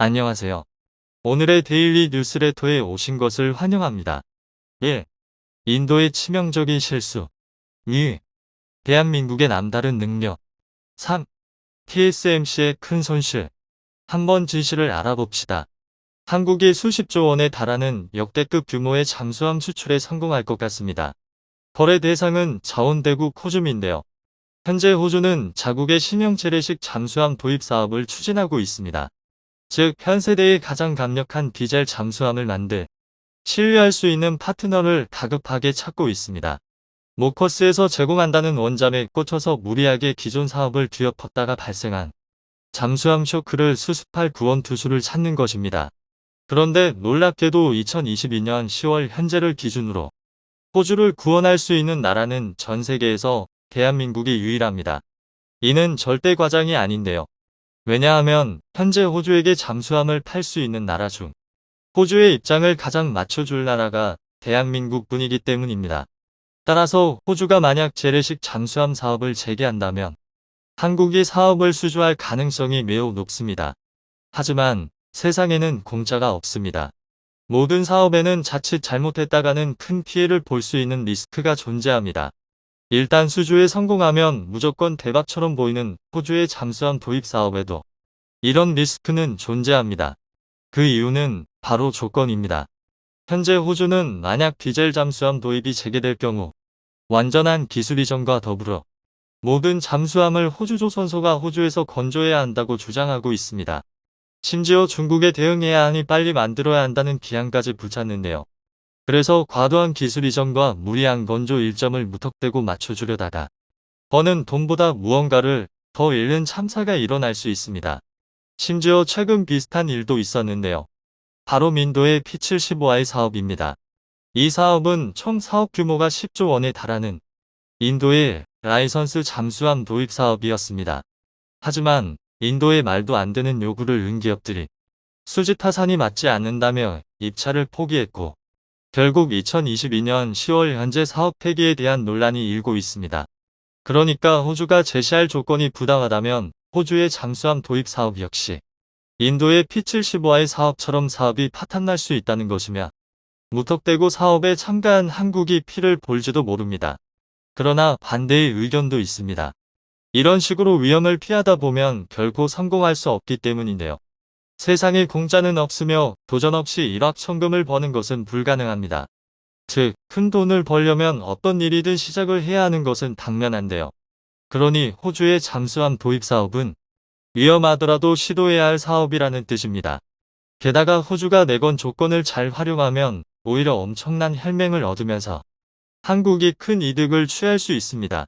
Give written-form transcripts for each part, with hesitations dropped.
안녕하세요. 오늘의 데일리 뉴스레터에 오신 것을 환영합니다. 1. 인도의 치명적인 실수. 2. 대한민국의 남다른 능력. 3. TSMC의 큰 손실. 한번 진실을 알아봅시다. 한국이 수십조 원에 달하는 역대급 규모의 잠수함 수출에 성공할 것 같습니다. 거래 대상은 자원대국 호주인데요. 현재 호주는 자국의 신형 재래식 잠수함 도입 사업을 추진하고 있습니다. 즉, 현 세대의 가장 강력한 디젤 잠수함을 만들 신뢰할 수 있는 파트너를 다급하게 찾고 있습니다. 모커스에서 제공한다는 원잠에 꽂혀서 무리하게 기존 사업을 뒤엎었다가 발생한 잠수함 쇼크를 수습할 구원투수를 찾는 것입니다. 그런데 놀랍게도 2022년 10월 현재를 기준으로 호주를 구원할 수 있는 나라는 전 세계에서 대한민국이 유일합니다. 이는 절대 과장이 아닌데요. 왜냐하면 현재 호주에게 잠수함을 팔 수 있는 나라 중 호주의 입장을 가장 맞춰줄 나라가 대한민국뿐이기 때문입니다. 따라서 호주가 만약 재래식 잠수함 사업을 재개한다면 한국이 사업을 수주할 가능성이 매우 높습니다. 하지만 세상에는 공짜가 없습니다. 모든 사업에는 자칫 잘못했다가는 큰 피해를 볼 수 있는 리스크가 존재합니다. 일단 수주에 성공하면 무조건 대박처럼 보이는 호주의 잠수함 도입 사업에도 이런 리스크는 존재합니다. 그 이유는 바로 조건입니다. 현재 호주는 만약 디젤 잠수함 도입이 재개될 경우 완전한 기술 이전과 더불어 모든 잠수함을 호주 조선소가 호주에서 건조해야 한다고 주장하고 있습니다. 심지어 중국에 대응해야 하니 빨리 만들어야 한다는 기한까지 붙였는데요. 그래서 과도한 기술 이전과 무리한 건조 일정을 무턱대고 맞춰주려다가 버는 돈보다 무언가를 더 잃는 참사가 일어날 수 있습니다. 심지어 최근 비슷한 일도 있었는데요. 바로 민도의 P75I 사업입니다. 이 사업은 총 사업 규모가 10조 원에 달하는 인도의 라이선스 잠수함 도입 사업이었습니다. 하지만 인도의 말도 안 되는 요구를 은기업들이 수지 타산이 맞지 않는다며 입찰을 포기했고 결국 2022년 10월 현재 사업 폐기에 대한 논란이 일고 있습니다. 그러니까 호주가 제시할 조건이 부당하다면 호주의 잠수함 도입 사업 역시 인도의 P75I 사업처럼 사업이 파탄날 수 있다는 것이며 무턱대고 사업에 참가한 한국이 피를 볼지도 모릅니다. 그러나 반대의 의견도 있습니다. 이런 식으로 위험을 피하다 보면 결코 성공할 수 없기 때문인데요. 세상에 공짜는 없으며 도전 없이 일확천금을 버는 것은 불가능합니다. 즉, 큰 돈을 벌려면 어떤 일이든 시작을 해야 하는 것은 당면한데요. 그러니 호주의 잠수함 도입 사업은 위험하더라도 시도해야 할 사업이라는 뜻입니다. 게다가 호주가 내건 조건을 잘 활용하면 오히려 엄청난 혈맹을 얻으면서 한국이 큰 이득을 취할 수 있습니다.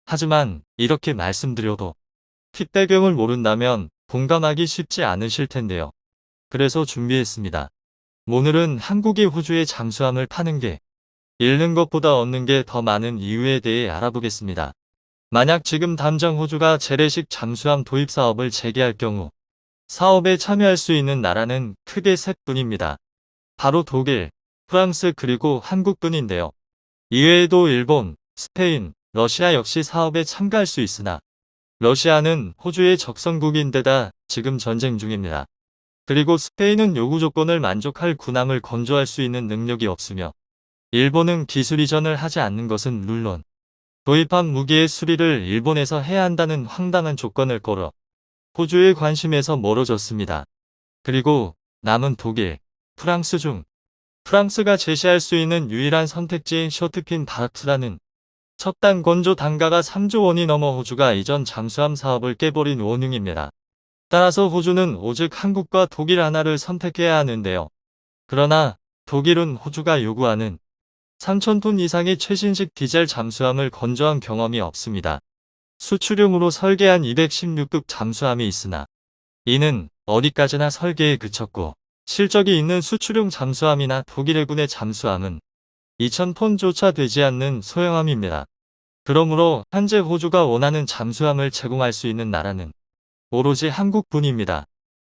하지만 이렇게 말씀드려도 뒷배경을 모른다면 공감하기 쉽지 않으실 텐데요. 그래서 준비했습니다. 오늘은 한국이 호주의 잠수함을 파는 게 잃는 것보다 얻는 게 더 많은 이유에 대해 알아보겠습니다. 만약 지금 당장 호주가 재래식 잠수함 도입 사업을 재개할 경우 사업에 참여할 수 있는 나라는 크게 셋 뿐입니다. 바로 독일, 프랑스 그리고 한국뿐인데요. 이외에도 일본, 스페인, 러시아 역시 사업에 참가할 수 있으나 러시아는 호주의 적성국인데다 지금 전쟁 중입니다. 그리고 스페인은 요구 조건을 만족할 군함을 건조할 수 있는 능력이 없으며 일본은 기술 이전을 하지 않는 것은 물론 도입한 무기의 수리를 일본에서 해야 한다는 황당한 조건을 걸어 호주의 관심에서 멀어졌습니다. 그리고 남은 독일, 프랑스 중 프랑스가 제시할 수 있는 유일한 선택지인 쇼트핀 바라투라는 척단 건조 단가가 3조 원이 넘어 호주가 이전 잠수함 사업을 깨버린 원흉입니다. 따라서 호주는 오직 한국과 독일 하나를 선택해야 하는데요. 그러나 독일은 호주가 요구하는 3,000톤 이상의 최신식 디젤 잠수함을 건조한 경험이 없습니다. 수출용으로 설계한 216급 잠수함이 있으나 이는 어디까지나 설계에 그쳤고 실적이 있는 수출용 잠수함이나 독일 해군의 잠수함은 2,000톤조차 되지 않는 소형함입니다. 그러므로 현재 호주가 원하는 잠수함을 제공할 수 있는 나라는 오로지 한국뿐입니다.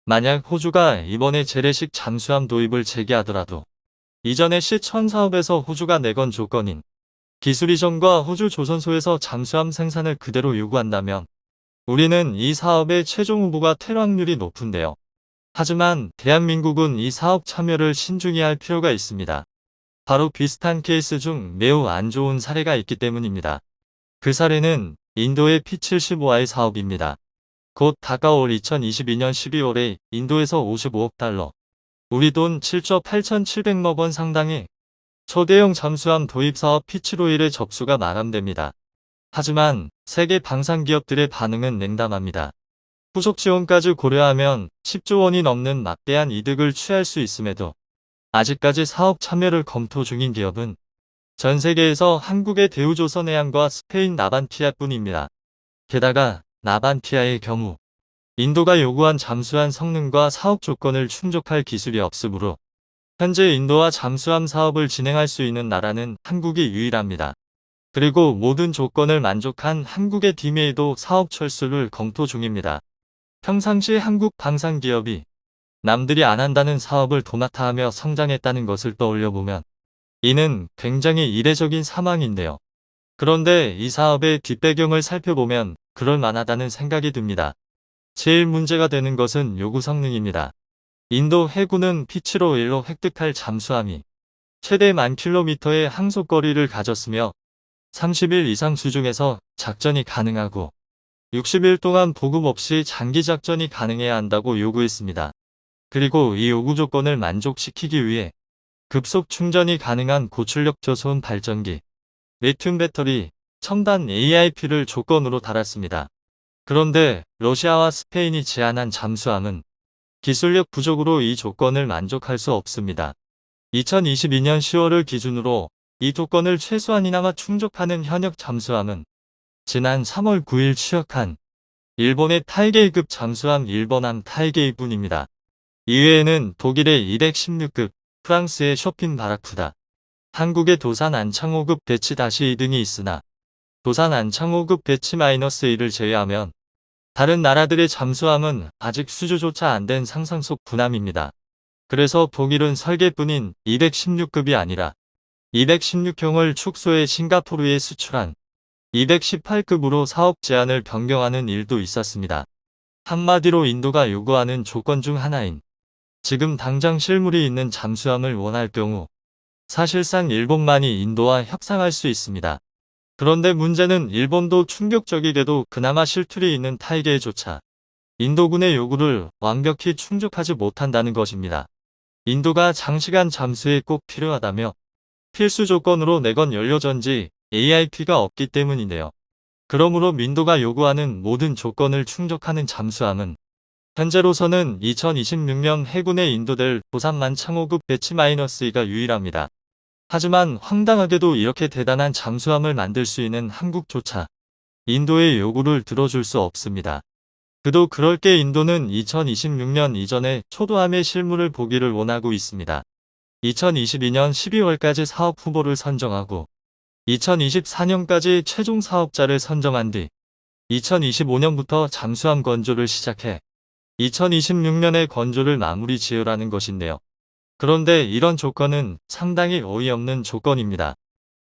만약 호주가 이번에 재래식 잠수함 도입을 재개하더라도 이전의 C1000 사업에서 호주가 내건 조건인 기술 이전과 호주 조선소에서 잠수함 생산을 그대로 요구한다면 우리는 이 사업의 최종 후보가 테러 확률이 높은데요. 하지만 대한민국은 이 사업 참여를 신중히 할 필요가 있습니다. 바로 비슷한 케이스 중 매우 안 좋은 사례가 있기 때문입니다. 그 사례는 인도의 P75I 사업입니다. 곧 다가올 2022년 12월에 인도에서 55억 달러, 우리 돈 7조 8,700억 원 상당의 초대형 잠수함 도입 사업 P751의 접수가 마감됩니다. 하지만 세계 방산기업들의 반응은 냉담합니다. 후속 지원까지 고려하면 10조 원이 넘는 막대한 이득을 취할 수 있음에도 아직까지 사업 참여를 검토 중인 기업은 전 세계에서 한국의 대우조선해양과 스페인 나반티아뿐입니다. 게다가 나반티아의 경우 인도가 요구한 잠수함 성능과 사업 조건을 충족할 기술이 없으므로 현재 인도와 잠수함 사업을 진행할 수 있는 나라는 한국이 유일합니다. 그리고 모든 조건을 만족한 한국의 DMA도 사업 철수를 검토 중입니다. 평상시 한국 방산기업이 남들이 안 한다는 사업을 도맡아 하며 성장했다는 것을 떠올려보면 이는 굉장히 이례적인 상황인데요. 그런데 이 사업의 뒷배경을 살펴보면 그럴 만하다는 생각이 듭니다. 제일 문제가 되는 것은 요구 성능입니다. 인도 해군은 P751로 획득할 잠수함이 최대 10,000km의 항속거리를 가졌으며 30일 이상 수중에서 작전이 가능하고 60일 동안 보급 없이 장기 작전이 가능해야 한다고 요구했습니다. 그리고 이 요구 조건을 만족시키기 위해 급속 충전이 가능한 고출력 저소음 발전기, 리튬 배터리, 첨단 AIP를 조건으로 달았습니다. 그런데 러시아와 스페인이 제안한 잠수함은 기술력 부족으로 이 조건을 만족할 수 없습니다. 2022년 10월을 기준으로 이 조건을 최소한이나마 충족하는 현역 잠수함은 지난 3월 9일 취역한 일본의 타이게이급 잠수함 일본함 타이게이뿐입니다. 이외에는 독일의 216급, 프랑스의 쇼핀 바라쿠다, 한국의 도산 안창호급 배치 -2 등이 있으나 도산 안창호급 배치 -1을 제외하면 다른 나라들의 잠수함은 아직 수주조차 안 된 상상 속 군함입니다. 그래서 독일은 설계뿐인 216급이 아니라 216형을 축소해 싱가포르에 수출한 218급으로 사업 제한을 변경하는 일도 있었습니다. 한마디로 인도가 요구하는 조건 중 하나인 지금 당장 실물이 있는 잠수함을 원할 경우 사실상 일본만이 인도와 협상할 수 있습니다. 그런데 문제는 일본도 충격적이게도 그나마 실툴이 있는 타이게이조차 인도군의 요구를 완벽히 충족하지 못한다는 것입니다. 인도가 장시간 잠수에 꼭 필요하다며 필수 조건으로 내건 연료전지 AIP가 없기 때문인데요. 그러므로 민도가 요구하는 모든 조건을 충족하는 잠수함은 현재로서는 2026년 해군에 인도될 도산만 창호급 배치 -2가 유일합니다. 하지만 황당하게도 이렇게 대단한 잠수함을 만들 수 있는 한국조차 인도의 요구를 들어줄 수 없습니다. 그도 그럴 게 인도는 2026년 이전에 초도함의 실물을 보기를 원하고 있습니다. 2022년 12월까지 사업 후보를 선정하고 2024년까지 최종 사업자를 선정한 뒤 2025년부터 잠수함 건조를 시작해 2026년에 건조를 마무리 지으라는 것인데요. 그런데 이런 조건은 상당히 어이없는 조건입니다.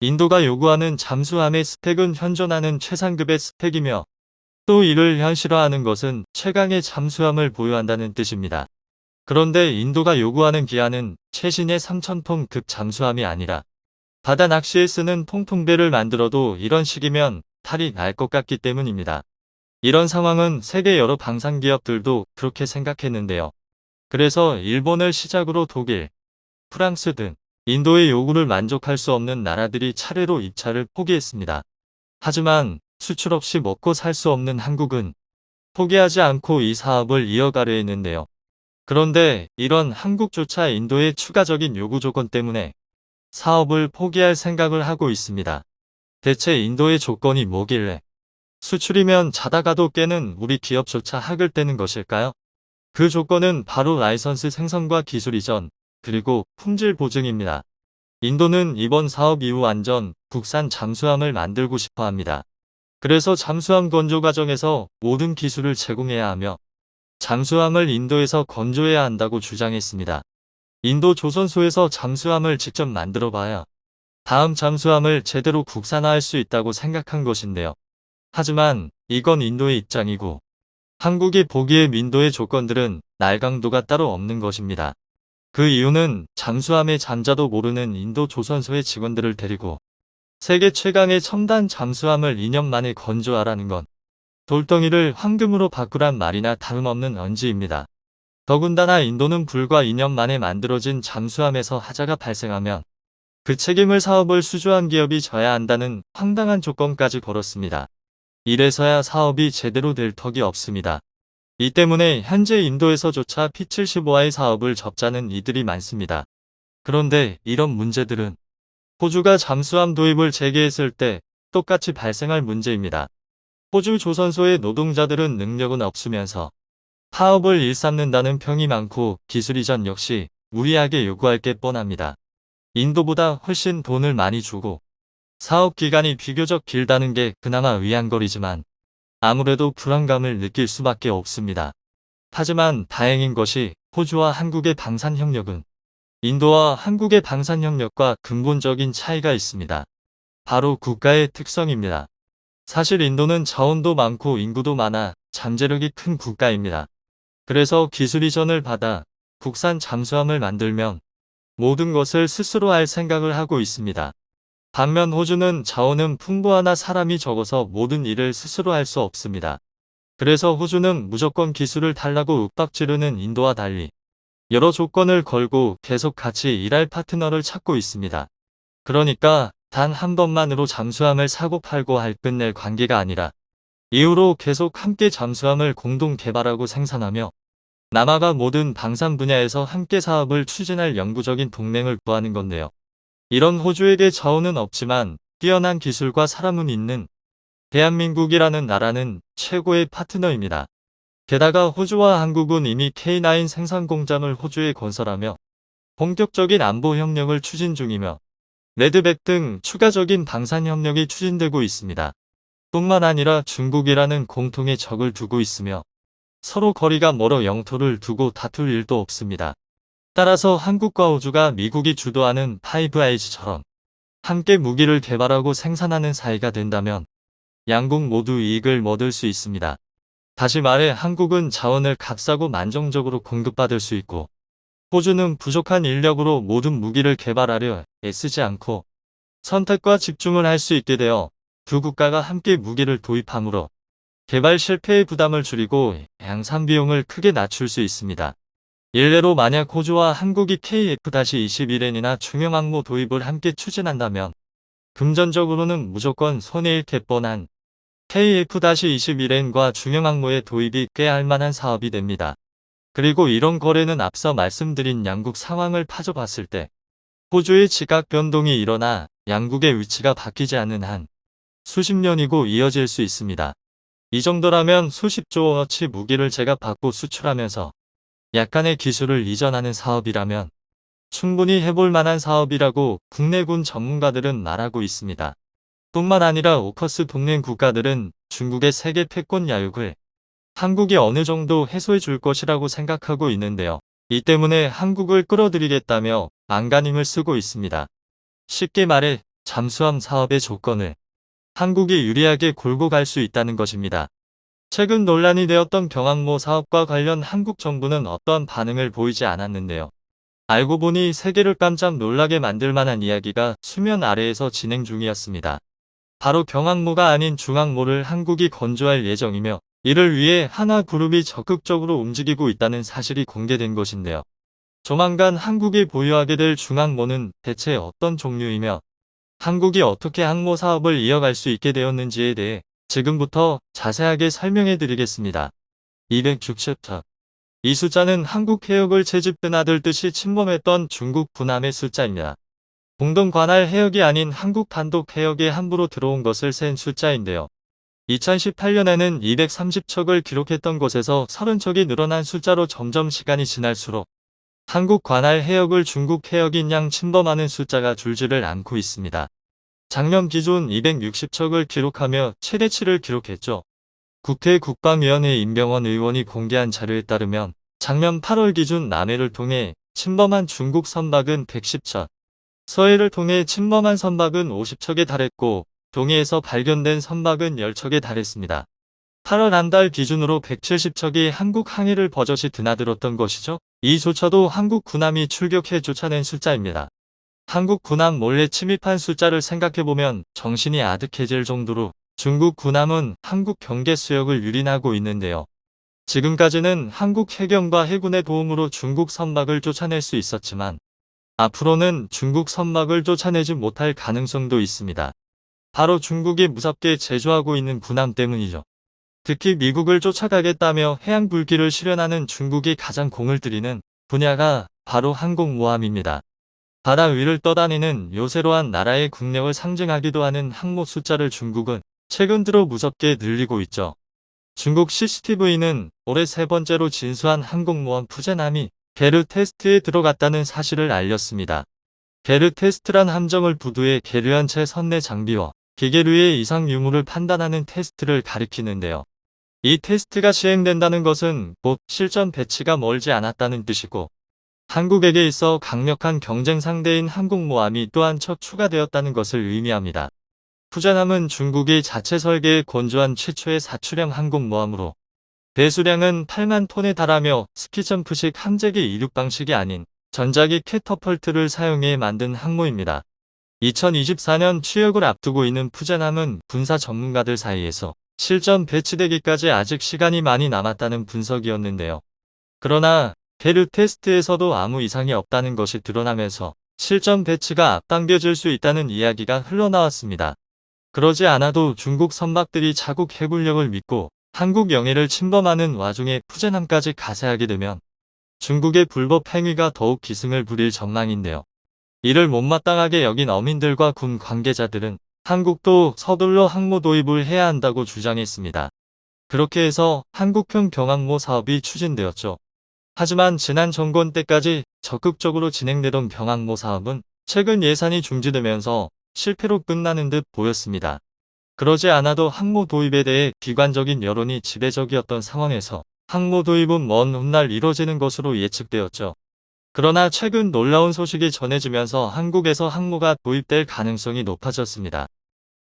인도가 요구하는 잠수함의 스펙은 현존하는 최상급의 스펙이며 또 이를 현실화하는 것은 최강의 잠수함을 보유한다는 뜻입니다. 그런데 인도가 요구하는 기한은 최신의 3,000톤급 잠수함이 아니라 바다 낚시에 쓰는 통통배를 만들어도 이런 식이면 탈이 날 것 같기 때문입니다. 이런 상황은 세계 여러 방산기업들도 그렇게 생각했는데요. 그래서 일본을 시작으로 독일, 프랑스 등 인도의 요구를 만족할 수 없는 나라들이 차례로 입찰을 포기했습니다. 하지만 수출 없이 먹고 살 수 없는 한국은 포기하지 않고 이 사업을 이어가려 했는데요. 그런데 이런 한국조차 인도의 추가적인 요구 조건 때문에 사업을 포기할 생각을 하고 있습니다. 대체 인도의 조건이 뭐길래 수출이면 자다가도 깨는 우리 기업조차 학을 떼는 것일까요? 그 조건은 바로 라이선스 생성과 기술 이전, 그리고 품질 보증입니다. 인도는 이번 사업 이후 완전 국산 잠수함을 만들고 싶어 합니다. 그래서 잠수함 건조 과정에서 모든 기술을 제공해야 하며 잠수함을 인도에서 건조해야 한다고 주장했습니다. 인도 조선소에서 잠수함을 직접 만들어 봐야 다음 잠수함을 제대로 국산화할 수 있다고 생각한 것인데요. 하지만 이건 인도의 입장이고 한국이 보기에 인도의 조건들은 날강도가 따로 없는 것입니다. 그 이유는 잠수함의 잠자도 모르는 인도 조선소의 직원들을 데리고 세계 최강의 첨단 잠수함을 2년 만에 건조하라는 건 돌덩이를 황금으로 바꾸란 말이나 다름없는 언지입니다. 더군다나 인도는 불과 2년 만에 만들어진 잠수함에서 하자가 발생하면 그 책임을 사업을 수주한 기업이 져야 한다는 황당한 조건까지 걸었습니다. 이래서야 사업이 제대로 될 턱이 없습니다. 이 때문에 현재 인도에서조차 P75의 사업을 접자는 이들이 많습니다. 그런데 이런 문제들은 호주가 잠수함 도입을 재개했을 때 똑같이 발생할 문제입니다. 호주 조선소의 노동자들은 능력은 없으면서 파업을 일삼는다는 평이 많고 기술 이전 역시 무리하게 요구할 게 뻔합니다. 인도보다 훨씬 돈을 많이 주고 사업 기간이 비교적 길다는 게 그나마 위안거리지만 아무래도 불안감을 느낄 수밖에 없습니다. 하지만 다행인 것이 호주와 한국의 방산협력은 인도와 한국의 방산협력과 근본적인 차이가 있습니다. 바로 국가의 특성입니다. 사실 인도는 자원도 많고 인구도 많아 잠재력이 큰 국가입니다. 그래서 기술 이전을 받아 국산 잠수함을 만들면 모든 것을 스스로 할 생각을 하고 있습니다. 반면 호주는 자원은 풍부하나 사람이 적어서 모든 일을 스스로 할 수 없습니다. 그래서 호주는 무조건 기술을 달라고 윽박지르는 인도와 달리 여러 조건을 걸고 계속 같이 일할 파트너를 찾고 있습니다. 그러니까 단 한 번만으로 잠수함을 사고 팔고 할 끝낼 관계가 아니라 이후로 계속 함께 잠수함을 공동 개발하고 생산하며 남아가 모든 방산 분야에서 함께 사업을 추진할 영구적인 동맹을 구하는 건데요. 이런 호주에게 자원은 없지만 뛰어난 기술과 사람은 있는 대한민국이라는 나라는 최고의 파트너입니다. 게다가 호주와 한국은 이미 K9 생산 공장을 호주에 건설하며 본격적인 안보 협력을 추진 중이며 레드백 등 추가적인 방산 협력이 추진되고 있습니다. 뿐만 아니라 중국이라는 공통의 적을 두고 있으며 서로 거리가 멀어 영토를 두고 다툴 일도 없습니다. 따라서 한국과 호주가 미국이 주도하는 파이브 아이즈처럼 함께 무기를 개발하고 생산하는 사이가 된다면 양국 모두 이익을 얻을 수 있습니다. 다시 말해 한국은 자원을 값싸고 만정적으로 공급받을 수 있고 호주는 부족한 인력으로 모든 무기를 개발하려 애쓰지 않고 선택과 집중을 할 수 있게 되어 두 국가가 함께 무기를 도입함으로 개발 실패의 부담을 줄이고 양산 비용을 크게 낮출 수 있습니다. 일례로 만약 호주와 한국이 KF-21N이나 중형항모 도입을 함께 추진한다면 금전적으로는 무조건 손해일 뻔한 KF-21N과 중형항모의 도입이 꽤 할만한 사업이 됩니다. 그리고 이런 거래는 앞서 말씀드린 양국 상황을 파져봤을 때 호주의 지각 변동이 일어나 양국의 위치가 바뀌지 않는 한 수십 년이고 이어질 수 있습니다. 이 정도라면 수십조 원어치 무기를 제값받고 수출하면서 약간의 기술을 이전하는 사업이라면 충분히 해볼 만한 사업이라고 국내군 전문가들은 말하고 있습니다. 뿐만 아니라 오커스 동맹 국가들은 중국의 세계 패권 야욕을 한국이 어느 정도 해소해 줄 것이라고 생각하고 있는데요. 이 때문에 한국을 끌어들이겠다며 안간힘을 쓰고 있습니다. 쉽게 말해 잠수함 사업의 조건을 한국이 유리하게 골고 갈 수 있다는 것입니다. 최근 논란이 되었던 경항모 사업과 관련 한국 정부는 어떠한 반응을 보이지 않았는데요. 알고 보니 세계를 깜짝 놀라게 만들 만한 이야기가 수면 아래에서 진행 중이었습니다. 바로 경항모가 아닌 중항모를 한국이 건조할 예정이며 이를 위해 하나그룹이 적극적으로 움직이고 있다는 사실이 공개된 것인데요. 조만간 한국이 보유하게 될 중항모는 대체 어떤 종류이며 한국이 어떻게 항모 사업을 이어갈 수 있게 되었는지에 대해 지금부터 자세하게 설명해 드리겠습니다. 206챕터. 이 숫자는 한국 해역을 채집 드나들듯이 침범했던 중국 군함의 숫자입니다. 공동 관할 해역이 아닌 한국 단독 해역에 함부로 들어온 것을 센 숫자인데요. 2018년에는 230척을 기록했던 곳에서 30척이 늘어난 숫자로 점점 시간이 지날수록 한국 관할 해역을 중국 해역인 양 침범하는 숫자가 줄지를 않고 있습니다. 작년 기준 260척을 기록하며 최대치를 기록했죠. 국회 국방위원회 임병원 의원이 공개한 자료에 따르면 작년 8월 기준 남해를 통해 침범한 중국 선박은 110척, 서해를 통해 침범한 선박은 50척에 달했고 동해에서 발견된 선박은 10척에 달했습니다. 8월 한 달 기준으로 170척이 한국 항해를 버젓이 드나들었던 것이죠. 이조차도 한국 군함이 출격해 쫓아낸 숫자입니다. 한국 군함 몰래 침입한 숫자를 생각해보면 정신이 아득해질 정도로 중국 군함은 한국 경계 수역을 유린하고 있는데요. 지금까지는 한국 해경과 해군의 도움으로 중국 선박을 쫓아낼 수 있었지만 앞으로는 중국 선박을 쫓아내지 못할 가능성도 있습니다. 바로 중국이 무섭게 제조하고 있는 군함 때문이죠. 특히 미국을 쫓아가겠다며 해양 불길을 실현하는 중국이 가장 공을 들이는 분야가 바로 항공모함입니다. 바다 위를 떠다니는 요새로한 나라의 국력을 상징하기도 하는 항모 숫자를 중국은 최근 들어 무섭게 늘리고 있죠. 중국 CCTV는 올해 세 번째로 진수한 항공모함 푸젠함이 게르 테스트에 들어갔다는 사실을 알렸습니다. 게르 테스트란 함정을 부두에 계류한 채 선내 장비와 기계류의 이상 유무를 판단하는 테스트를 가리키는데요. 이 테스트가 시행된다는 것은 곧 실전 배치가 멀지 않았다는 뜻이고 한국에게 있어 강력한 경쟁 상대인 항공모함이 또 한 척 추가되었다는 것을 의미합니다. 푸젠함은 중국이 자체 설계에 건조한 최초의 사출형 항공모함으로 배수량은 8만 톤에 달하며 스키점프식 함재기 이륙 방식이 아닌 전자기 캐터펄트를 사용해 만든 항모입니다. 2024년 취역을 앞두고 있는 푸젠함은 군사 전문가들 사이에서 실전 배치되기까지 아직 시간이 많이 남았다는 분석이었는데요. 그러나 게르 테스트에서도 아무 이상이 없다는 것이 드러나면서 실전 배치가 앞당겨질 수 있다는 이야기가 흘러나왔습니다. 그러지 않아도 중국 선박들이 자국 해군력을 믿고 한국 영해를 침범하는 와중에 푸젠함까지 가세하게 되면 중국의 불법 행위가 더욱 기승을 부릴 전망인데요. 이를 못마땅하게 여긴 어민들과 군 관계자들은 한국도 서둘러 항모 도입을 해야 한다고 주장했습니다. 그렇게 해서 한국형 경항모 사업이 추진되었죠. 하지만 지난 정권 때까지 적극적으로 진행되던 경항모 사업은 최근 예산이 중지되면서 실패로 끝나는 듯 보였습니다. 그러지 않아도 항모 도입에 대해 비관적인 여론이 지배적이었던 상황에서 항모 도입은 먼 훗날 이뤄지는 것으로 예측되었죠. 그러나 최근 놀라운 소식이 전해지면서 한국에서 항모가 도입될 가능성이 높아졌습니다.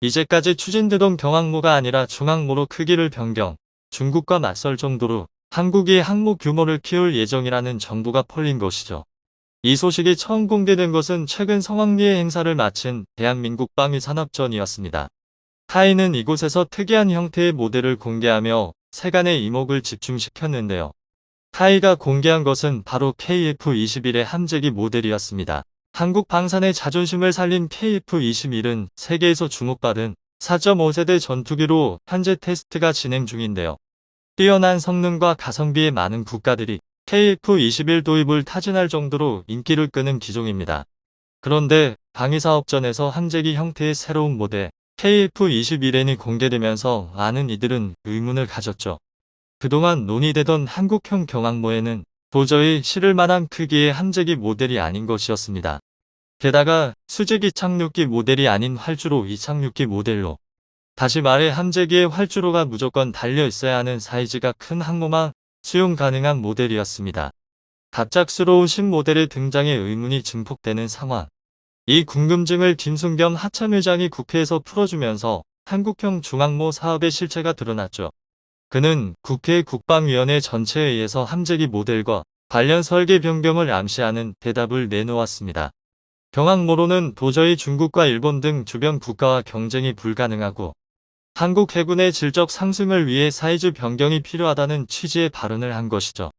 이제까지 추진되던 경항모가 아니라 중항모로 크기를 변경, 중국과 맞설 정도로 한국이 항모 규모를 키울 예정이라는 정보가 퍼진 것이죠. 이 소식이 처음 공개된 것은 최근 성황리에 행사를 마친 대한민국 방위산업전이었습니다. 타이는 이곳에서 특이한 형태의 모델을 공개하며 세간의 이목을 집중시켰는데요. 타이가 공개한 것은 바로 KF-21의 함재기 모델이었습니다. 한국 방산의 자존심을 살린 KF-21은 세계에서 주목받은 4.5세대 전투기로 현재 테스트가 진행 중인데요. 뛰어난 성능과 가성비에 많은 국가들이 KF-21 도입을 타진할 정도로 인기를 끄는 기종입니다. 그런데 방위사업전에서 함재기 형태의 새로운 모델 KF-21N이 공개되면서 많은 이들은 의문을 가졌죠. 그동안 논의되던 한국형 경항모에는 도저히 실을 만한 크기의 함재기 모델이 아닌 것이었습니다. 게다가 수직이 착륙기 모델이 아닌 활주로 이착륙기 모델로, 다시 말해 함재기의 활주로가 무조건 달려 있어야 하는 사이즈가 큰 항모만 수용 가능한 모델이었습니다. 갑작스러운 신모델의 등장에 의문이 증폭되는 상황. 이 궁금증을 김순겸 하참회장이 국회에서 풀어주면서 한국형 중항모 사업의 실체가 드러났죠. 그는 국회 국방위원회 전체에 의해서 함재기 모델과 관련 설계 변경을 암시하는 대답을 내놓았습니다. 경항모로는 도저히 중국과 일본 등 주변 국가와 경쟁이 불가능하고 한국 해군의 질적 상승을 위해 사이즈 변경이 필요하다는 취지의 발언을 한 것이죠.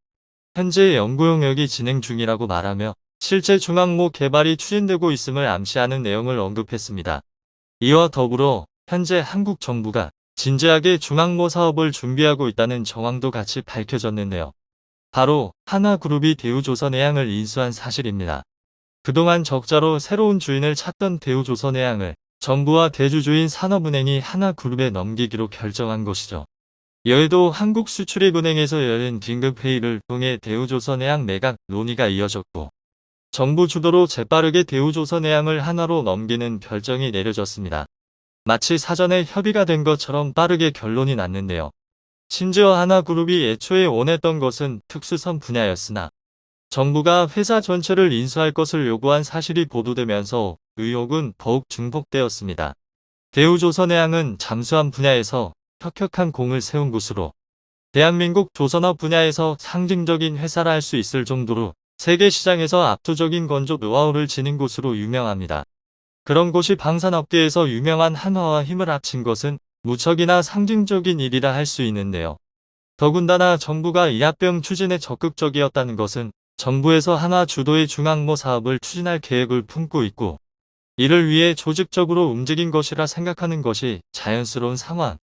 현재 연구 용역이 진행 중이라고 말하며 실제 중항모 개발이 추진되고 있음을 암시하는 내용을 언급했습니다. 이와 더불어 현재 한국 정부가 진지하게 중항모 사업을 준비하고 있다는 정황도 같이 밝혀졌는데요. 바로 하나그룹이 대우조선해양을 인수한 사실입니다. 그동안 적자로 새로운 주인을 찾던 대우조선해양을 정부와 대주주인 산업은행이 하나그룹에 넘기기로 결정한 것이죠. 여의도 한국수출입은행에서 열린 긴급회의를 통해 대우조선해양 매각 논의가 이어졌고 정부 주도로 재빠르게 대우조선해양을 하나로 넘기는 결정이 내려졌습니다. 마치 사전에 협의가 된 것처럼 빠르게 결론이 났는데요. 심지어 하나그룹이 애초에 원했던 것은 특수선 분야였으나 정부가 회사 전체를 인수할 것을 요구한 사실이 보도되면서 의혹은 더욱 증폭되었습니다. 대우조선해양은 잠수함 분야에서 혁혁한 공을 세운 곳으로 대한민국 조선업 분야에서 상징적인 회사라 할 수 있을 정도로 세계 시장에서 압도적인 건조 노하우를 지닌 곳으로 유명합니다. 그런 곳이 방산업계에서 유명한 한화와 힘을 합친 것은 무척이나 상징적인 일이라 할 수 있는데요. 더군다나 정부가 이 합병 추진에 적극적이었다는 것은 정부에서 한화 주도의 중항모 사업을 추진할 계획을 품고 있고 이를 위해 조직적으로 움직인 것이라 생각하는 것이 자연스러운 상황.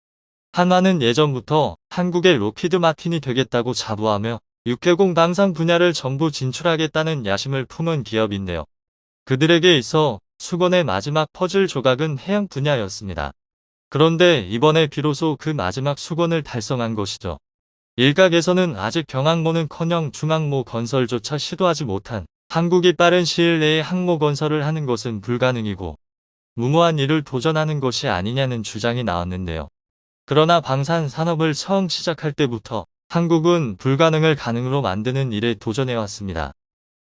한화는 예전부터 한국의 로키드 마틴이 되겠다고 자부하며 육해공 방산 분야를 전부 진출하겠다는 야심을 품은 기업인데요. 그들에게 있어 수건의 마지막 퍼즐 조각은 해양 분야였습니다. 그런데 이번에 비로소 그 마지막 수건을 달성한 것이죠. 일각에서는 아직 경항모는커녕 중항모 건설조차 시도하지 못한 한국이 빠른 시일 내에 항모 건설을 하는 것은 불가능이고 무모한 일을 도전하는 것이 아니냐는 주장이 나왔는데요. 그러나 방산 산업을 처음 시작할 때부터 한국은 불가능을 가능으로 만드는 일에 도전해왔습니다.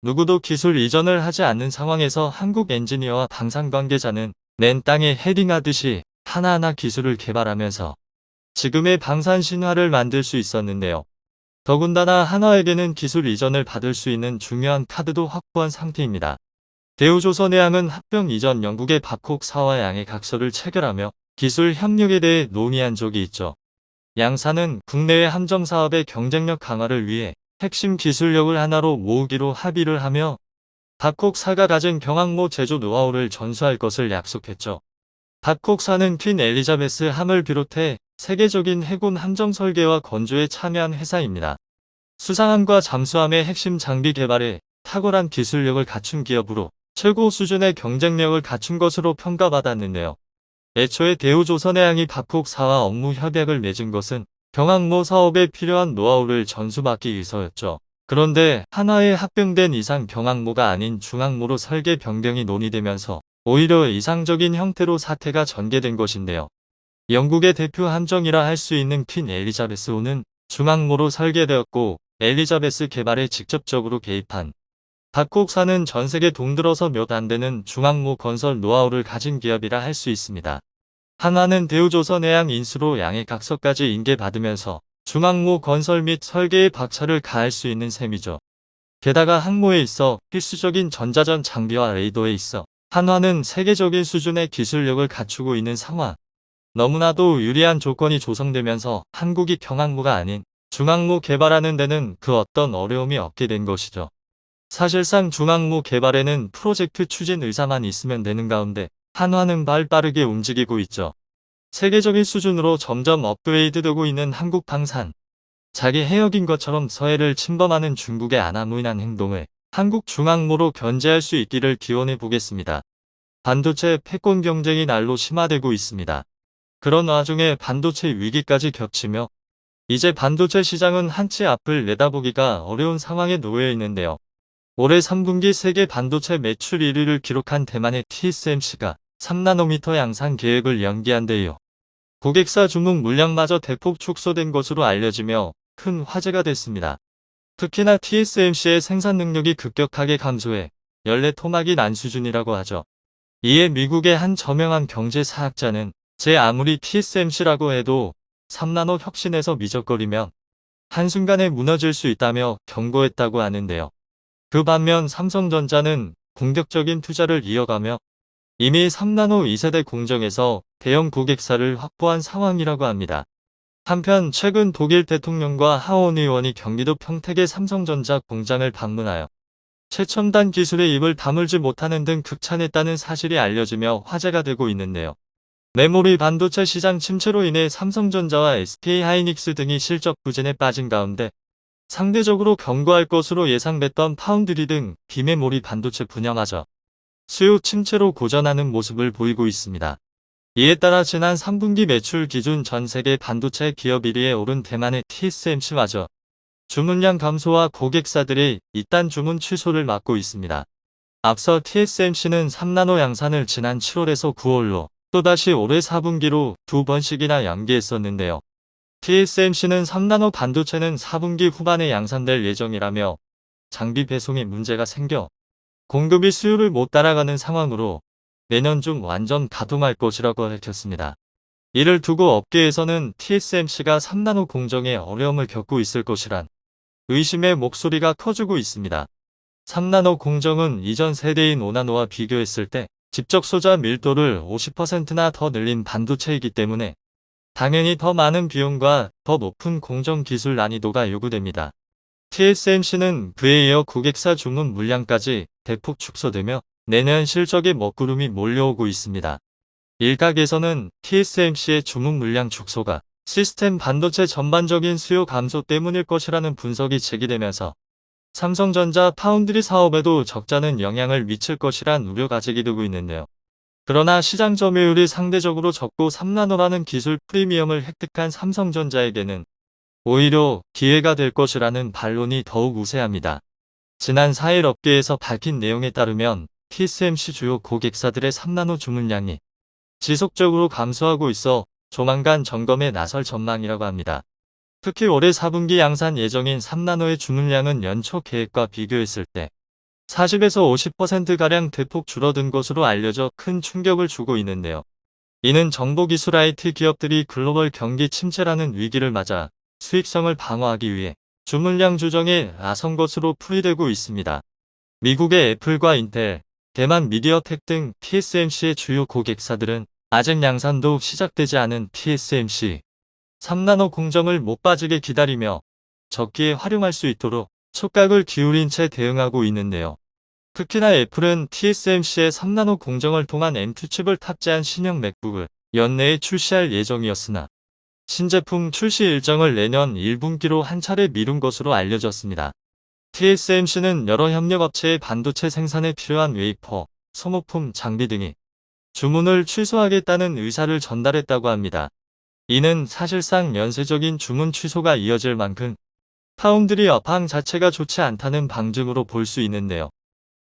누구도 기술 이전을 하지 않는 상황에서 한국 엔지니어와 방산 관계자는 맨 땅에 헤딩하듯이 하나하나 기술을 개발하면서 지금의 방산 신화를 만들 수 있었는데요. 더군다나 한화에게는 기술 이전을 받을 수 있는 중요한 카드도 확보한 상태입니다. 대우조선해양은 합병 이전 영국의 밥콕사와 양의 각서를 체결하며 기술 협력에 대해 논의한 적이 있죠. 양사는 국내외 함정사업의 경쟁력 강화를 위해 핵심 기술력을 하나로 모으기로 합의를 하며 밥콕사가 가진 경항모 제조 노하우를 전수할 것을 약속했죠. 밥콕사는 퀸 엘리자베스 함을 비롯해 세계적인 해군 함정 설계와 건조에 참여한 회사입니다. 수상함과 잠수함의 핵심 장비 개발에 탁월한 기술력을 갖춘 기업으로 최고 수준의 경쟁력을 갖춘 것으로 평가받았는데요. 애초에 대우조선해양이 밥콕사와 업무 협약을 맺은 것은 경항모 사업에 필요한 노하우를 전수받기 위해서였죠. 그런데 한화에 합병된 이상 경항모가 아닌 중항모로 설계 변경이 논의되면서 오히려 이상적인 형태로 사태가 전개된 것인데요. 영국의 대표 함정이라 할 수 있는 퀸 엘리자베스호는 중항모로 설계되었고 엘리자베스 개발에 직접적으로 개입한 밥콕사는 전세계 동들어서 몇 안되는 중항모 건설 노하우를 가진 기업이라 할 수 있습니다. 한화는 대우조선해양 인수로 양의 각서까지 인계받으면서 중항모 건설 및 설계에 박차를 가할 수 있는 셈이죠. 게다가 항모에 있어 필수적인 전자전 장비와 레이더에 있어 한화는 세계적인 수준의 기술력을 갖추고 있는 상황. 너무나도 유리한 조건이 조성되면서 한국이 경항모가 아닌 중항모 개발하는 데는 그 어떤 어려움이 없게 된 것이죠. 사실상 중항모 개발에는 프로젝트 추진 의사만 있으면 되는 가운데 한화는 빠르게 움직이고 있죠. 세계적인 수준으로 점점 업그레이드되고 있는 한국 방산. 자기 해역인 것처럼 서해를 침범하는 중국의 아나무인한 행동을 한국 중항모로 견제할 수 있기를 기원해 보겠습니다. 반도체 패권 경쟁이 날로 심화되고 있습니다. 그런 와중에 반도체 위기까지 겹치며 이제 반도체 시장은 한치 앞을 내다보기가 어려운 상황에 놓여 있는데요. 올해 3분기 세계 반도체 매출 1위를 기록한 대만의 TSMC가 3나노미터 양산 계획을 연기한 데 이어 고객사 주문 물량마저 대폭 축소된 것으로 알려지며 큰 화제가 됐습니다. 특히나 TSMC의 생산 능력이 급격하게 감소해 연례 토막이 난 수준이라고 하죠. 이에 미국의 한 저명한 경제사학자는 제 아무리 TSMC라고 해도 3나노 혁신에서 미적거리면 한순간에 무너질 수 있다며 경고했다고 하는데요. 그 반면 삼성전자는 공격적인 투자를 이어가며 이미 3나노 2세대 공정에서 대형 고객사를 확보한 상황이라고 합니다. 한편 최근 독일 대통령과 하원 의원이 경기도 평택의 삼성전자 공장을 방문하여 최첨단 기술에 입을 다물지 못하는 등 극찬했다는 사실이 알려지며 화제가 되고 있는데요. 메모리 반도체 시장 침체로 인해 삼성전자와 SK하이닉스 등이 실적 부진에 빠진 가운데 상대적으로 견고할 것으로 예상됐던 파운드리 등 비메모리 반도체 분야마저 수요 침체로 고전하는 모습을 보이고 있습니다. 이에 따라 지난 3분기 매출 기준 전 세계 반도체 기업 1위에 오른 대만의 TSMC마저 주문량 감소와 고객사들의 잇단 주문 취소를 막고 있습니다. 앞서 TSMC는 3나노 양산을 지난 7월에서 9월로 또다시 올해 4분기로 2번씩이나 연기했었는데요. TSMC는 3나노 반도체는 4분기 후반에 양산될 예정이라며 장비 배송에 문제가 생겨 공급이 수요를 못 따라가는 상황으로 내년 중 완전 가동할 것이라고 밝혔습니다. 이를 두고 업계에서는 TSMC가 3나노 공정에 어려움을 겪고 있을 것이란 의심의 목소리가 커지고 있습니다. 3나노 공정은 이전 세대인 5나노와 비교했을 때 직접 소자 밀도를 50%나 더 늘린 반도체이기 때문에 당연히 더 많은 비용과 더 높은 공정 기술 난이도가 요구됩니다. TSMC는 그에 이어 고객사 주문 물량까지 대폭 축소되며 내년 실적에 먹구름이 몰려오고 있습니다. 일각에서는 TSMC의 주문 물량 축소가 시스템 반도체 전반적인 수요 감소 때문일 것이라는 분석이 제기되면서 삼성전자 파운드리 사업에도 적잖은 영향을 미칠 것이란 우려가 제기되고 있는데요. 그러나 시장 점유율이 상대적으로 적고 3나노라는 기술 프리미엄을 획득한 삼성전자에게는 오히려 기회가 될 것이라는 반론이 더욱 우세합니다. 지난 4일 업계에서 밝힌 내용에 따르면 TSMC 주요 고객사들의 3나노 주문량이 지속적으로 감소하고 있어 조만간 점검에 나설 전망이라고 합니다. 특히 올해 4분기 양산 예정인 3나노의 주문량은 연초 계획과 비교했을 때 40에서 50%가량 대폭 줄어든 것으로 알려져 큰 충격을 주고 있는데요. 이는 정보기술 IT 기업들이 글로벌 경기 침체라는 위기를 맞아 수익성을 방어하기 위해 주문량 조정에 나선 것으로 풀이되고 있습니다. 미국의 애플과 인텔, 대만 미디어텍 등 TSMC의 주요 고객사들은 아직 양산도 시작되지 않은 TSMC 3나노 공정을 못 빠지게 기다리며 적기에 활용할 수 있도록 촉각을 기울인 채 대응하고 있는데요. 특히나 애플은 TSMC의 3나노 공정을 통한 M2 칩을 탑재한 신형 맥북을 연내에 출시할 예정이었으나 신제품 출시 일정을 내년 1분기로 한 차례 미룬 것으로 알려졌습니다. TSMC는 여러 협력업체의 반도체 생산에 필요한 웨이퍼, 소모품, 장비 등이 주문을 취소하겠다는 의사를 전달했다고 합니다. 이는 사실상 연쇄적인 주문 취소가 이어질 만큼 파운드리 업황 자체가 좋지 않다는 방증으로 볼 수 있는데요.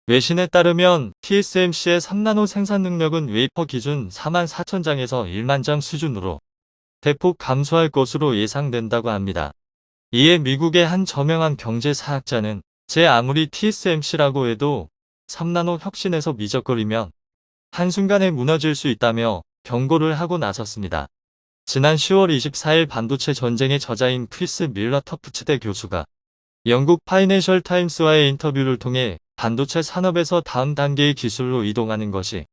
외신에 따르면 TSMC의 3나노 생산 능력은 웨이퍼 기준 44,000장에서 1만 장 수준으로 대폭 감소할 것으로 예상된다고 합니다. 이에 미국의 한 저명한 경제사학자는 제 아무리 TSMC라고 해도 3나노 혁신에서 미적거리면 한순간에 무너질 수 있다며 경고를 하고 나섰습니다. 지난 10월 24일 반도체 전쟁의 저자인 크리스 밀러 터프츠대 교수가 영국 파이낸셜 타임스와의 인터뷰를 통해 반도체 산업에서 다음 단계의 기술로 이동하는 것이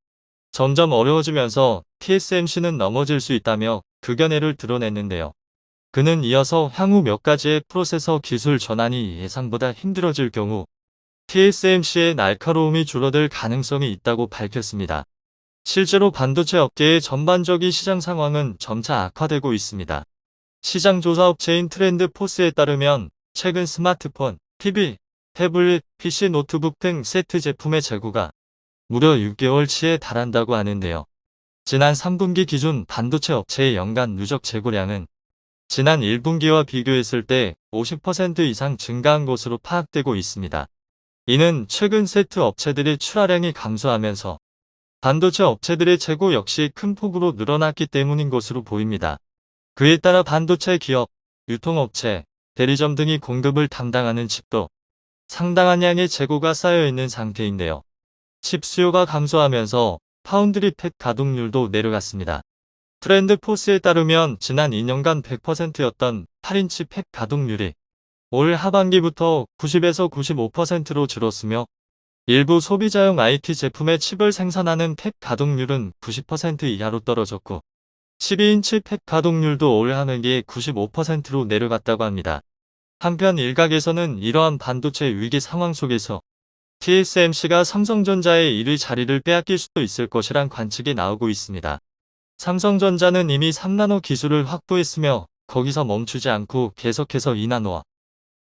점점 어려워지면서 TSMC는 넘어질 수 있다며 극연해를 드러냈는데요. 그는 이어서 향후 몇 가지의 프로세서 기술 전환이 예상보다 힘들어질 경우 TSMC의 날카로움이 줄어들 가능성이 있다고 밝혔습니다. 실제로 반도체 업계의 전반적인 시장 상황은 점차 악화되고 있습니다. 시장 조사 업체인 트렌드 포스에 따르면 최근 스마트폰, TV, 태블릿, PC 노트북 등 세트 제품의 재고가 무려 6개월치에 달한다고 하는데요. 지난 3분기 기준 반도체 업체의 연간 누적 재고량은 지난 1분기와 비교했을 때 50% 이상 증가한 것으로 파악되고 있습니다. 이는 최근 세트 업체들의 출하량이 감소하면서 반도체 업체들의 재고 역시 큰 폭으로 늘어났기 때문인 것으로 보입니다. 그에 따라 반도체 기업, 유통업체, 대리점 등이 공급을 담당하는 칩도 상당한 양의 재고가 쌓여있는 상태인데요. 칩 수요가 감소하면서 파운드리 팹 가동률도 내려갔습니다. 트렌드 포스에 따르면 지난 2년간 100%였던 8인치 팹 가동률이 올 하반기부터 90에서 95%로 줄었으며 일부 소비자용 IT 제품의 칩을 생산하는 팹 가동률은 90% 이하로 떨어졌고 12인치 팹 가동률도 올 하반기에 95%로 내려갔다고 합니다. 한편 일각에서는 이러한 반도체 위기 상황 속에서 TSMC가 삼성전자의 1위 자리를 빼앗길 수도 있을 것이란 관측이 나오고 있습니다. 삼성전자는 이미 3나노 기술을 확보했으며 거기서 멈추지 않고 계속해서 2나노와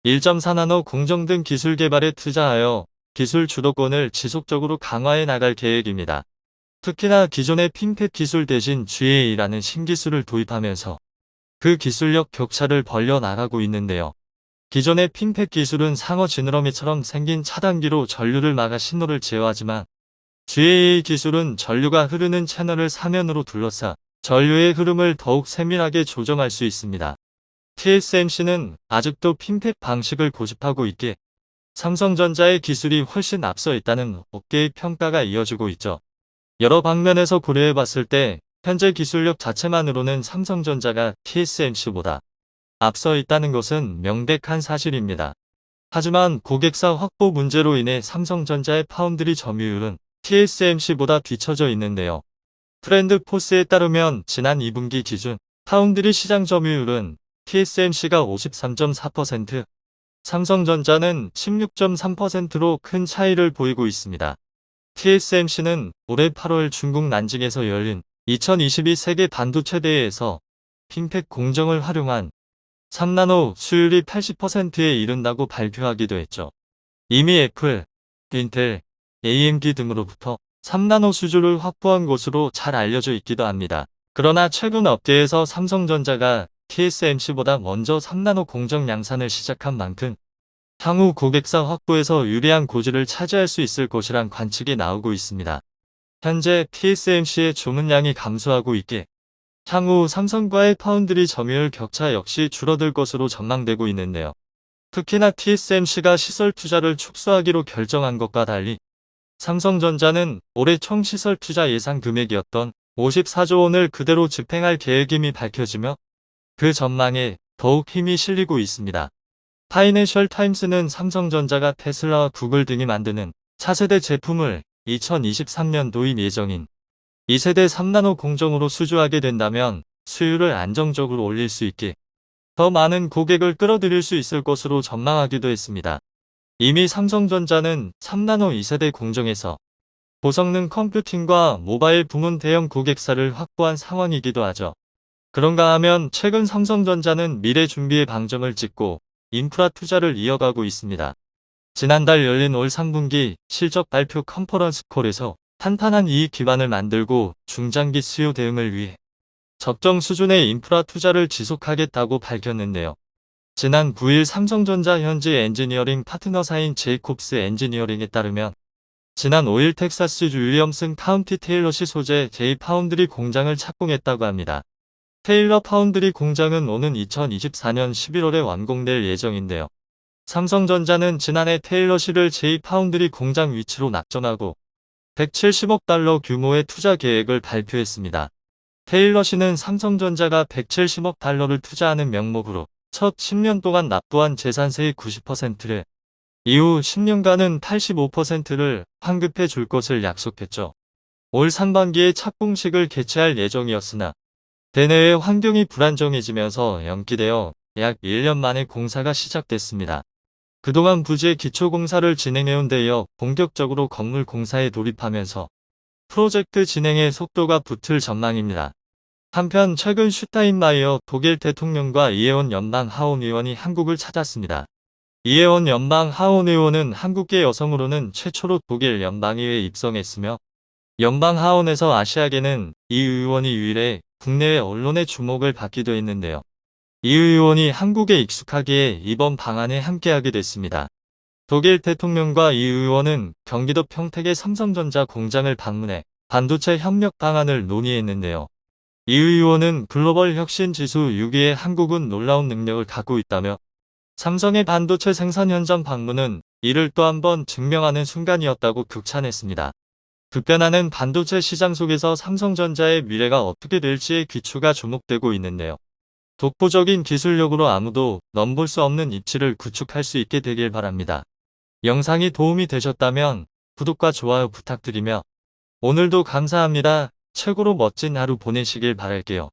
1.4나노 공정 등 기술 개발에 투자하여 기술 주도권을 지속적으로 강화해 나갈 계획입니다. 특히나 기존의 핀팹 기술 대신 GAA라는 신기술을 도입하면서 그 기술력 격차를 벌려 나가고 있는데요. 기존의 핀팹 기술은 상어 지느러미처럼 생긴 차단기로 전류를 막아 신호를 제어하지만 GAA 기술은 전류가 흐르는 채널을 사면으로 둘러싸 전류의 흐름을 더욱 세밀하게 조정할 수 있습니다. TSMC는 아직도 핀팹 방식을 고집하고 있기에 삼성전자의 기술이 훨씬 앞서 있다는 업계의 평가가 이어지고 있죠. 여러 방면에서 고려해봤을 때 현재 기술력 자체만으로는 삼성전자가 TSMC보다 앞서 있다는 것은 명백한 사실입니다. 하지만 고객사 확보 문제로 인해 삼성전자의 파운드리 점유율은 TSMC보다 뒤처져 있는데요. 트렌드 포스에 따르면 지난 2분기 기준 파운드리 시장 점유율은 TSMC가 53.4%, 삼성전자는 16.3%로 큰 차이를 보이고 있습니다. TSMC는 올해 8월 중국 난징에서 열린 2022 세계 반도체 대회에서 핀팩 공정을 활용한 3나노 수율이 80%에 이른다고 발표하기도 했죠. 이미 애플, 인텔, AMD 등으로부터 3나노 수준을 확보한 것으로 잘 알려져 있기도 합니다. 그러나 최근 업계에서 삼성전자가 TSMC보다 먼저 3나노 공정 양산을 시작한 만큼 향후 고객사 확보에서 유리한 고지를 차지할 수 있을 것이란 관측이 나오고 있습니다. 현재 TSMC의 주문량이 감소하고 있기에 향후 삼성과의 파운드리 점유율 격차 역시 줄어들 것으로 전망되고 있는데요. 특히나 TSMC가 시설 투자를 축소하기로 결정한 것과 달리 삼성전자는 올해 총 시설 투자 예상 금액이었던 54조 원을 그대로 집행할 계획임이 밝혀지며 그 전망에 더욱 힘이 실리고 있습니다. 파이낸셜 타임스는 삼성전자가 테슬라와 구글 등이 만드는 차세대 제품을 2023년 도입 예정인 2세대 3나노 공정으로 수주하게 된다면 수율을 안정적으로 올릴 수 있게 더 많은 고객을 끌어들일 수 있을 것으로 전망하기도 했습니다. 이미 삼성전자는 3나노 2세대 공정에서 고성능 컴퓨팅과 모바일 부문 대형 고객사를 확보한 상황이기도 하죠. 그런가 하면 최근 삼성전자는 미래 준비에 방점을 찍고 인프라 투자를 이어가고 있습니다. 지난달 열린 올 3분기 실적 발표 컨퍼런스 콜에서 탄탄한 이익 기반을 만들고 중장기 수요 대응을 위해 적정 수준의 인프라 투자를 지속하겠다고 밝혔는데요. 지난 9일 삼성전자 현지 엔지니어링 파트너사인 제이콥스 엔지니어링에 따르면 지난 5일 텍사스 윌리엄슨 카운티 테일러시 소재 J-파운드리 공장을 착공했다고 합니다. 테일러 파운드리 공장은 오는 2024년 11월에 완공될 예정인데요. 삼성전자는 지난해 테일러시를 J-파운드리 공장 위치로 낙점하고 170억 달러 규모의 투자 계획을 발표했습니다. 테일러시는 삼성전자가 170억 달러를 투자하는 명목으로 첫 10년 동안 납부한 재산세의 90%를 이후 10년간은 85%를 환급해 줄 것을 약속했죠. 올 상반기에 착공식을 개최할 예정이었으나 대내의 환경이 불안정해지면서 연기되어 약 1년 만에 공사가 시작됐습니다. 그동안 부지의 기초공사를 진행해온 데 이어 본격적으로 건물 공사에 돌입하면서 프로젝트 진행에 속도가 붙을 전망입니다. 한편 최근 슈타인마이어 독일 대통령과 이혜원 연방 하원의원이 한국을 찾았습니다. 이혜원 연방 하원의원은 한국계 여성으로는 최초로 독일 연방의회에 입성했으며 연방 하원에서 아시아계는 이 의원이 유일해 국내외 언론의 주목을 받기도 했는데요. 이 의원이 한국에 익숙하기에 이번 방안에 함께하게 됐습니다. 독일 대통령과 이 의원은 경기도 평택의 삼성전자 공장을 방문해 반도체 협력 방안을 논의했는데요. 이 의원은 글로벌 혁신 지수 6위의 한국은 놀라운 능력을 갖고 있다며 삼성의 반도체 생산 현장 방문은 이를 또 한 번 증명하는 순간이었다고 극찬했습니다. 급변하는 반도체 시장 속에서 삼성전자의 미래가 어떻게 될지에 귀추가 주목되고 있는데요. 독보적인 기술력으로 아무도 넘볼 수 없는 입지를 구축할 수 있게 되길 바랍니다. 영상이 도움이 되셨다면 구독과 좋아요 부탁드리며 오늘도 감사합니다. 최고로 멋진 하루 보내시길 바랄게요.